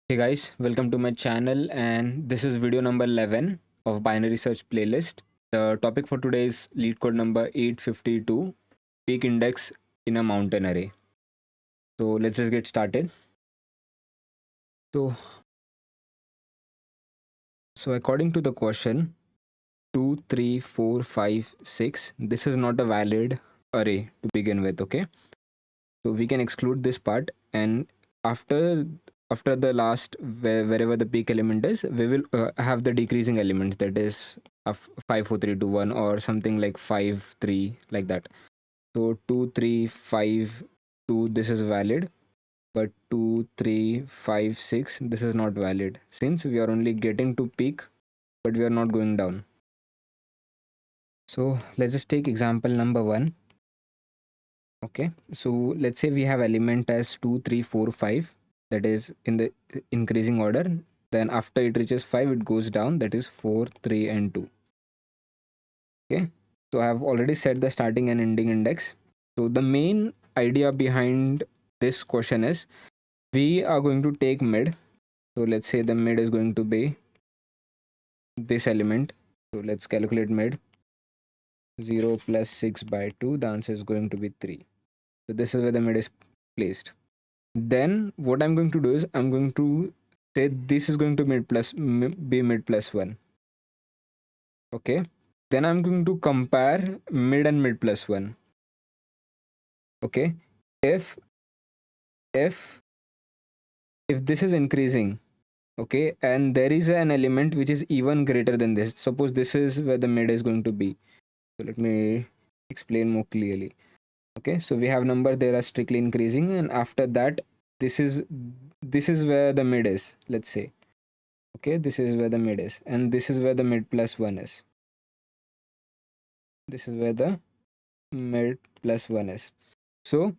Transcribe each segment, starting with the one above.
Hey guys, welcome to my channel, and this is video number 11 of binary search playlist. The topic for today is lead code number 852, peak index in a mountain array. So let's just get started. So, so according to the question 2, 3, 4, 5, 6, this is not a valid array to begin with, okay? So we can exclude this part, and after after the last wherever the peak element is, we will have the decreasing elements, that is 5 4 3 2 1 or something like 5 3, like that. So 2 3 5 2, this is valid, but 2 3 5 6, this is not valid, since we are only getting to peak but we are not going down. So let's just take example number 1. Okay, so let's say we have element as 2 3 4 5, that is in the increasing order. Then after it reaches 5, it goes down, that is 4 3 and 2. Okay, so I have already set the starting and ending index. So the main idea behind this question is we are going to take mid. So let's say the mid is going to be this element. So let's calculate mid. 0 plus 6 by 2, the answer is going to be 3. So this is where the mid is placed. Then what I'm going to do is I'm going to say this is going to be mid plus 1. Okay, then I'm going to compare mid and mid plus 1. Okay, if if if this is increasing, okay, and there is an element which is even greater than this, suppose this is where the mid is going to be. So let me explain more clearly. Okay, so we have number there are strictly increasing, and after that this is where the mid is, let's say. Okay, this is where the mid is, and this is where the mid plus 1 is. This is where the mid plus 1 is. So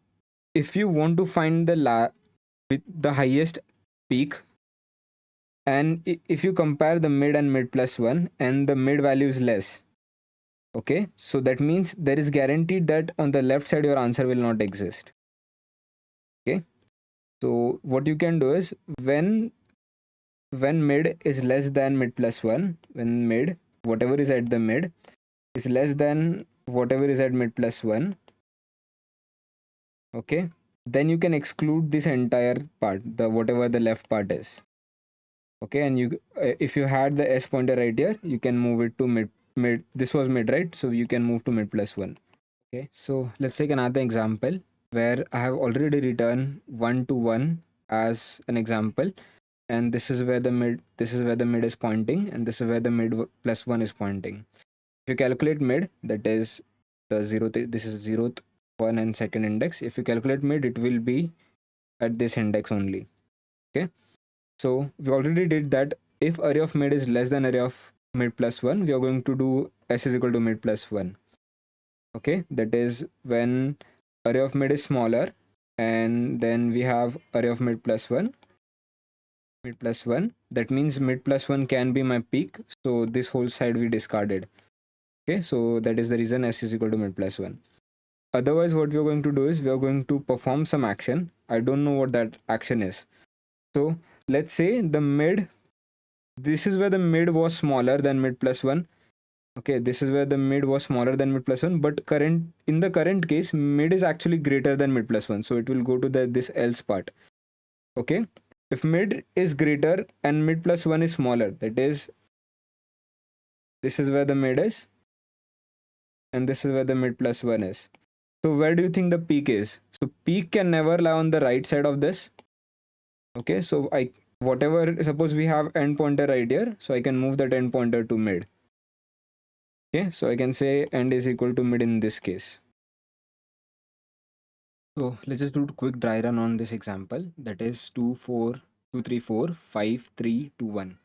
if you want to find with the highest peak, and if you compare the mid and mid plus 1 and the mid value is less, okay, so that means there is guaranteed that on the left side your answer will not exist. Okay, so what you can do is when mid is less than mid plus 1, when mid, whatever is at the mid, is less than whatever is at mid plus 1, okay, then you can exclude this entire part, the whatever the left part is. Okay, and you if you had the s pointer right here, you can move it to mid. This was mid, right? So you can move to mid plus 1. Okay, so let's take another example where I have already written 1 to 1 as an example, and this is where the mid is pointing, and this is where the mid plus 1 is pointing. If you calculate mid, that is the this is 0th, 1 and second index. If you calculate mid, it will be at this index only. Okay, so we already did that. If array of mid is less than array of mid plus 1, we are going to do s is equal to mid plus 1. Okay, that is when array of mid is smaller, and then we have array of mid plus 1. Mid plus 1, that means mid plus 1 can be my peak, so this whole side we discarded. Okay, so that is the reason s is equal to mid plus 1. Otherwise what we are going to do is we are going to perform some action. I don't know what that action is. So let's say the mid, this is where the mid was smaller than mid plus 1. Okay, this is where the mid was smaller than mid plus 1, but in the current case mid is actually greater than mid plus 1, so it will go to this else part. Okay, if mid is greater and mid plus 1 is smaller, that is this is where the mid is, and this is where the mid plus 1 is. So where do you think the peak is? So peak can never lie on the right side of this. Okay, so whatever, suppose we have end pointer right here, so I can move that end pointer to mid. Okay, so I can say end is equal to mid in this case. So let's just do a quick dry run on this example, that is 2 4 2 3 4 5 3 2 1.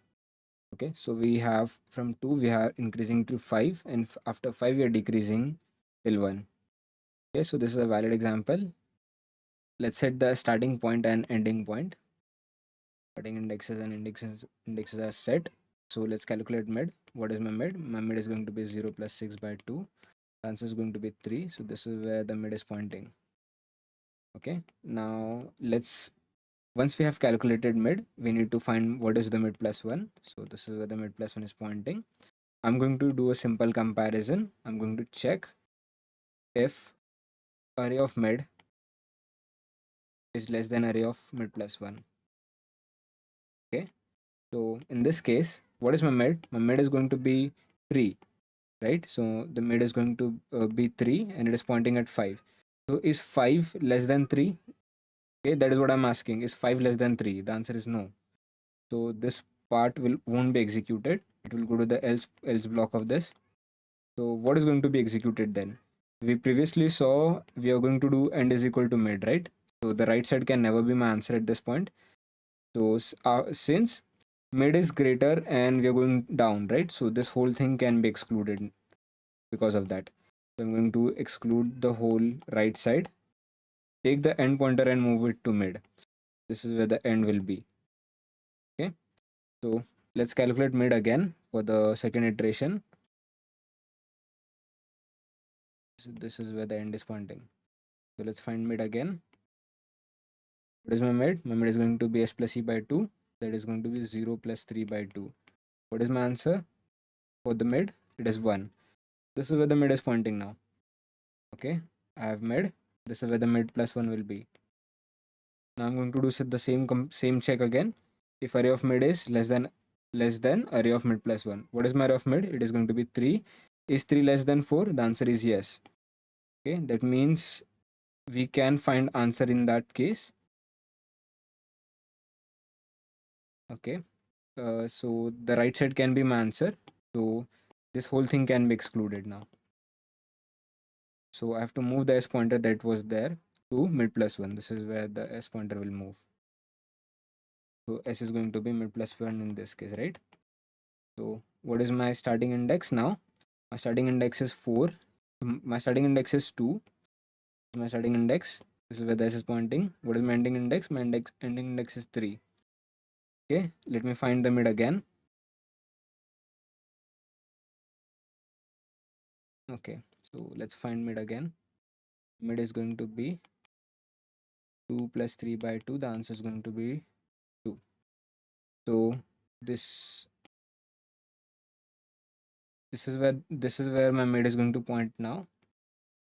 Okay, so we have from 2 we are increasing to 5, and after 5 we are decreasing till 1. Okay, so this is a valid example. Let's set the starting point and ending point. Starting indexes and indexes are set. So let's calculate mid. What is my mid? My mid is going to be 0 plus 6 by 2. The answer is going to be 3. So this is where the mid is pointing. Okay, now let's Once we have calculated mid, we need to find what is the mid plus 1. So this is where the mid plus 1 is pointing. I'm going to do a simple comparison. I'm going to check if array of mid is less than array of mid plus 1. Okay, so in this case, what is my mid? My mid is going to be 3, right? So the mid is going to be 3 and it is pointing at 5. So is 5 less than 3? Okay, that is what I'm asking. Is 5 less than 3? The answer is no. So this part won't be executed. It will go to the else block of this. So what is going to be executed then? We previously saw we are going to do end is equal to mid, right? So the right side can never be my answer at this point. So since mid is greater and we are going down, right? So this whole thing can be excluded because of that. So I'm going to exclude the whole right side. Take the end pointer and move it to mid. This is where the end will be. Okay. So let's calculate mid again for the second iteration. So this is where the end is pointing. So let's find mid again. What is my mid? My mid is going to be s plus e by 2. That is going to be 0 plus 3 by 2. What is my answer for the mid? It is 1. This is where the mid is pointing now. Okay, I have mid. This is where the mid plus 1 will be. Now I'm going to do the same check again. If array of mid is less than array of mid plus 1. What is my array of mid? It is going to be 3. Is 3 less than 4? The answer is yes. Okay, that means we can find answer in that case. Okay, so the right side can be my answer. So this whole thing can be excluded now. So I have to move the s pointer that was there to mid plus 1. This is where the s pointer will move. So s is going to be mid plus 1 in this case, right? So what is my starting index now? My starting index is 4. My starting index is 2. My starting index. This is where the s is pointing. What is my ending index? My ending index is 3. Okay, let me find the mid again. Okay, so let's find mid again. Mid is going to be 2 plus 3 by 2. The answer is going to be 2. So this is where my mid is going to point now.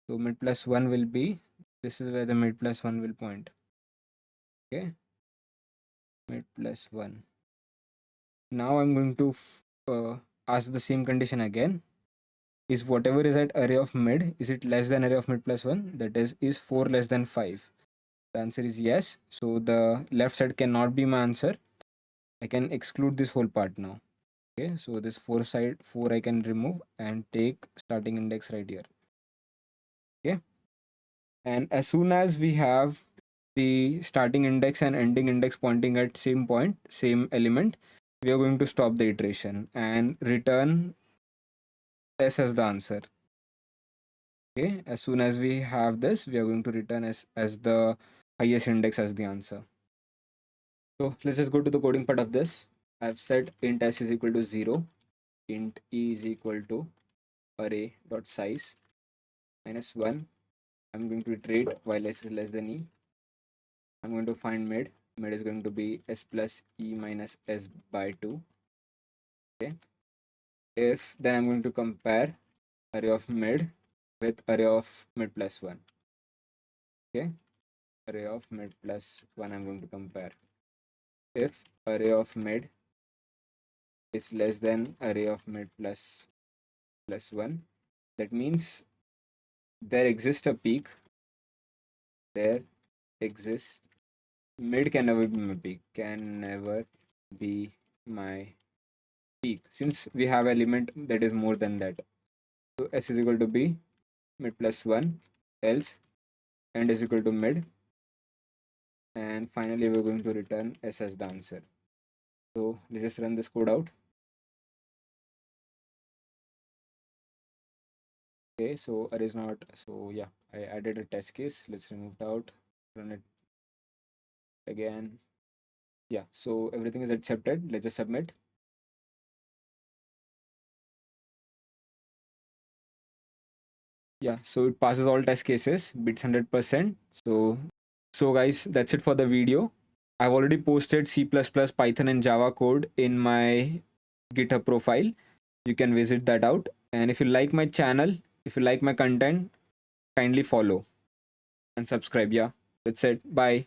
So mid plus 1 will be, this is where the mid plus 1 will point. Okay, mid plus 1. Now I'm going to ask the same condition again. Is whatever is at array of mid, is it less than array of mid plus 1? That is 4 less than 5? The answer is yes. So the left side cannot be my answer. I can exclude this whole part now. Okay, so this 4 I can remove and take starting index right here. Okay, and as soon as we have the starting index and ending index pointing at same point, same element, we are going to stop the iteration and return s as the answer. Okay, as soon as we have this, we are going to return as the highest index as the answer. So let's just go to the coding part of this. I've set int s is equal to 0, int e is equal to array dot size minus 1. I'm going to iterate while s is less than e. I'm going to find mid. Mid is going to be s plus e minus s by 2. Okay. If then I'm going to compare array of mid with array of mid plus 1. Okay. Array of mid plus 1 I'm going to compare. If array of mid is less than array of mid plus 1, that means there exists a peak. There exists mid can never be my peak. Can never be my peak since we have element that is more than that. So s is equal to b mid plus 1, else end is equal to mid, and finally we're going to return s as the answer. So let's just run this code out. Okay, so array is not, so yeah, I added a test case. Let's remove it out, run it again. Yeah, so everything is accepted. Let's just submit. Yeah, so it passes all test cases, bits 100%. So guys, that's it for the video. I've already posted C++, Python, and Java code in my GitHub profile. You can visit that out. And if you like my channel, if you like my content, kindly follow and subscribe. Yeah, that's it. Bye.